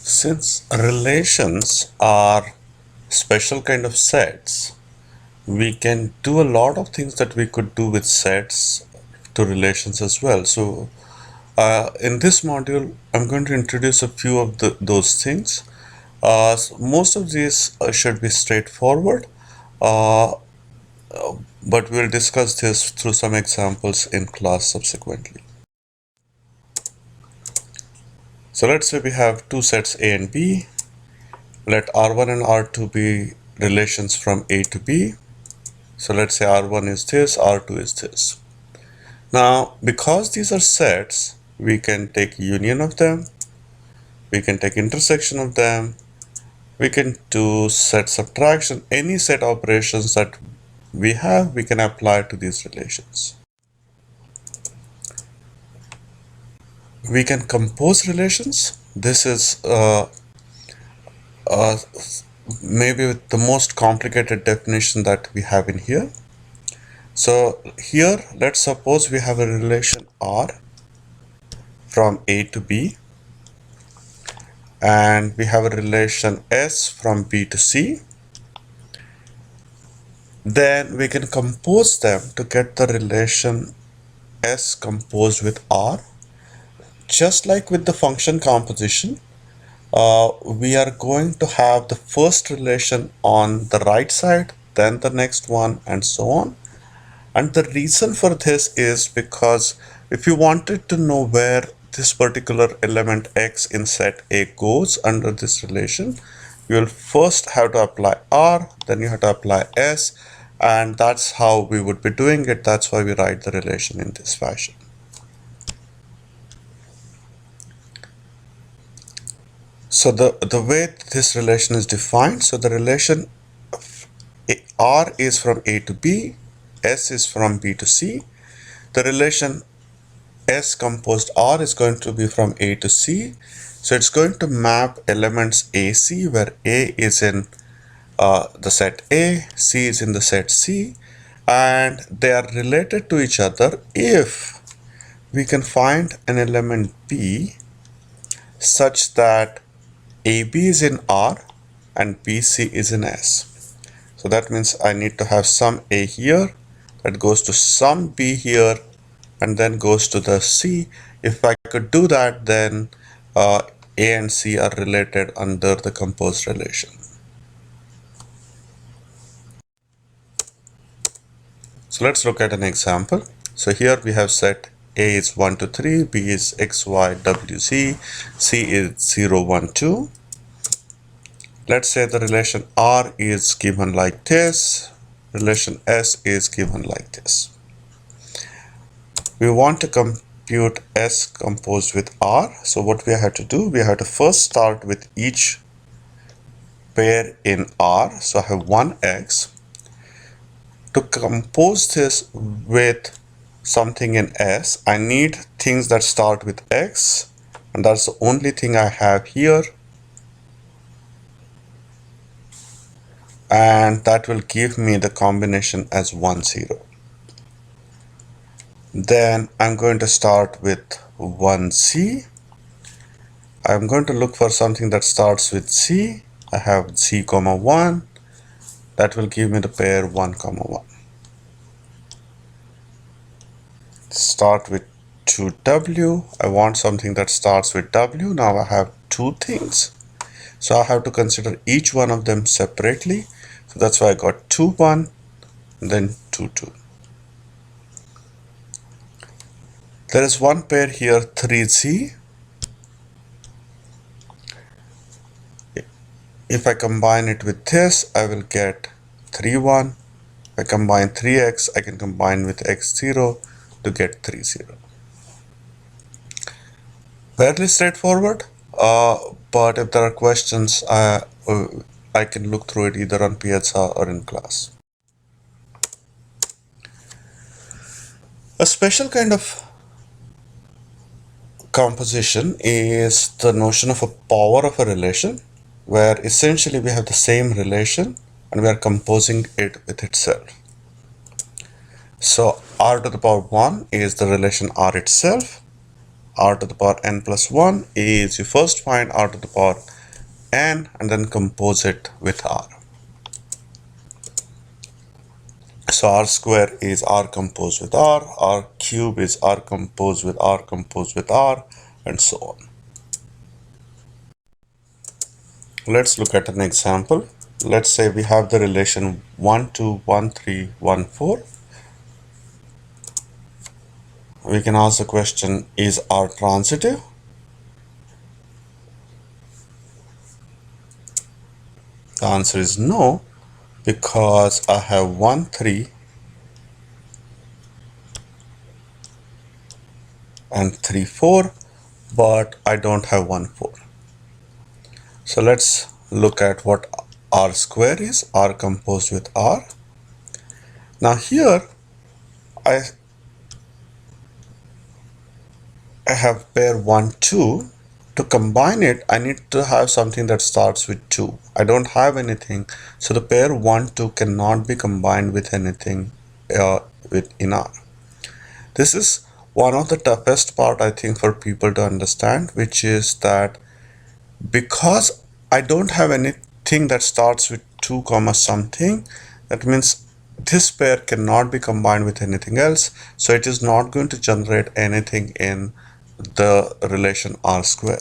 Since relations are special kind of sets, we can do a lot of things that we could do with sets to relations as well. So in this module, I'm going to introduce a few of those things. Most of these should be straightforward, uh, but we'll discuss this through some examples in class subsequently. So let's say we have two sets A and B. Let R1 and R2 be relations from A to B. So let's say R1 is this, R2 is this. Now, because these are sets, we can take union of them, we can take intersection of them, we can do set subtraction. Any set operations that we have, we can apply to these relations. We can compose relations. This is uh, maybe the most complicated definition that we have in here. So here, let's suppose we have a relation R from A to B, and we have a relation S from B to C. Then we can compose them to get the relation S composed with R. Just like with the function composition, we are going to have the first relation on the right side, then the next one, and so on. And the reason for this is because if you wanted to know where this particular element X in set A goes under this relation, you will first have to apply R, then you have to apply S, and that's how we would be doing it. That's why we write the relation in this fashion. So the way this relation is defined, so the relation R is from A to B, S is from B to C. The relation S composed R is going to be from A to C. So it's going to map elements AC, where A is in the set A, C is in the set C, and they are related to each other if we can find an element B such that AB is in R and BC is in S. So that means I need to have some A here that goes to some B here and then goes to the C. If I could do that, then A and C are related under the composed relation. So let's look at an example. So here we have set A is 1 to 3, B is X, Y, W, Z, C is 0, 1, 2. Let's say the relation R is given like this, relation S is given like this. We want to compute S composed with R. So what we have to do, we have to first start with each pair in R. So I have 1X. To compose this with something in S, I need things that start with X, and that's the only thing I have here. And that will give me the combination as 1, 0. Then I'm going to start with 1C. I'm going to look for something that starts with C. I have C, 1. That will give me the pair 1, 1. Start with 2W. I want something that starts with W. Now I have two things. So I have to consider each one of them separately. So that's why I got 2, 1, and then 2, 2. There is one pair here, 3Z. If I combine it with this, I will get 3, 1. If I combine 3x, I can combine with x0 to get 3, 0. Fairly straightforward, but if there are questions, I can look through it either on Piazza or in class. A special kind of composition is the notion of a power of a relation, where essentially we have the same relation and we are composing it with itself. So r to the power 1 is the relation R itself. R to the power n plus 1 is, you first find R to the power n and then compose it with r. So r square is r composed with r cube is r composed with r, and so on. Let's look at an example. Let's say we have the relation 1, 2, 1, 3, 1, 4. We can ask the question, is r transitive? The answer is no, because I have 1, 3 and 3, 4, but I don't have 1, 4. So let's look at what r square is, r composed with r. Now here I have pair 1, 2. To combine it, I need to have something that starts with 2. I don't have anything, so the pair 1, 2 cannot be combined with anything in R. This is one of the toughest part, I think, for people to understand, which is that because I don't have anything that starts with 2 comma something, that means this pair cannot be combined with anything else, so it is not going to generate anything in the relation r square.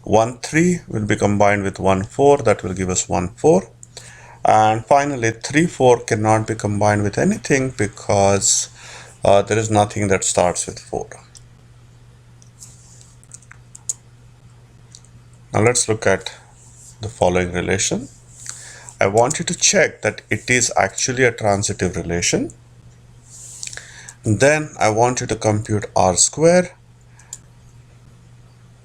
1, 3 will be combined with 1, 4, that will give us 1, 4. And finally 3, 4 cannot be combined with anything because there is nothing that starts with 4. Now let's look at the following relation. I want you to check that it is actually a transitive relation. Then I want you to compute r square.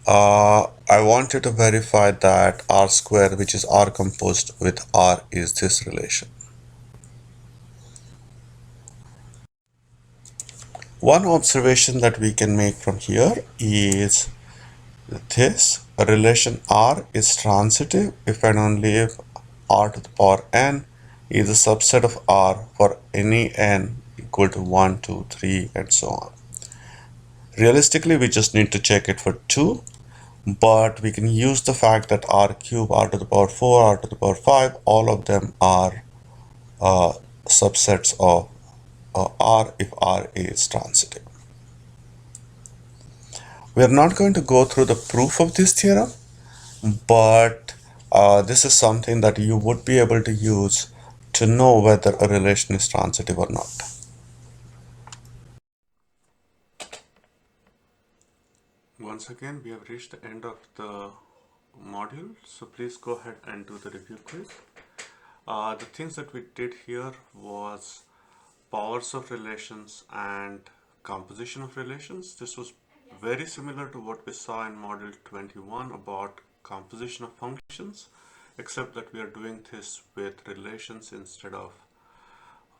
I want you to verify that r square, which is r composed with r, is this relation. One observation that we can make from here is this: a relation R is transitive if and only if r to the power n is a subset of R for any n equal to 1, 2, 3, and so on. Realistically, we just need to check it for 2, but we can use the fact that R cube, R to the power 4, R to the power 5, all of them are subsets of R if R is transitive. We are not going to go through the proof of this theorem, but this is something that you would be able to use to know whether a relation is transitive or not. Once again, we have reached the end of the module, so please go ahead and do the review quiz. The things that we did here was powers of relations and composition of relations. This was very similar to what we saw in module 21 about composition of functions, except that we are doing this with relations instead of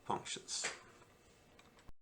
functions.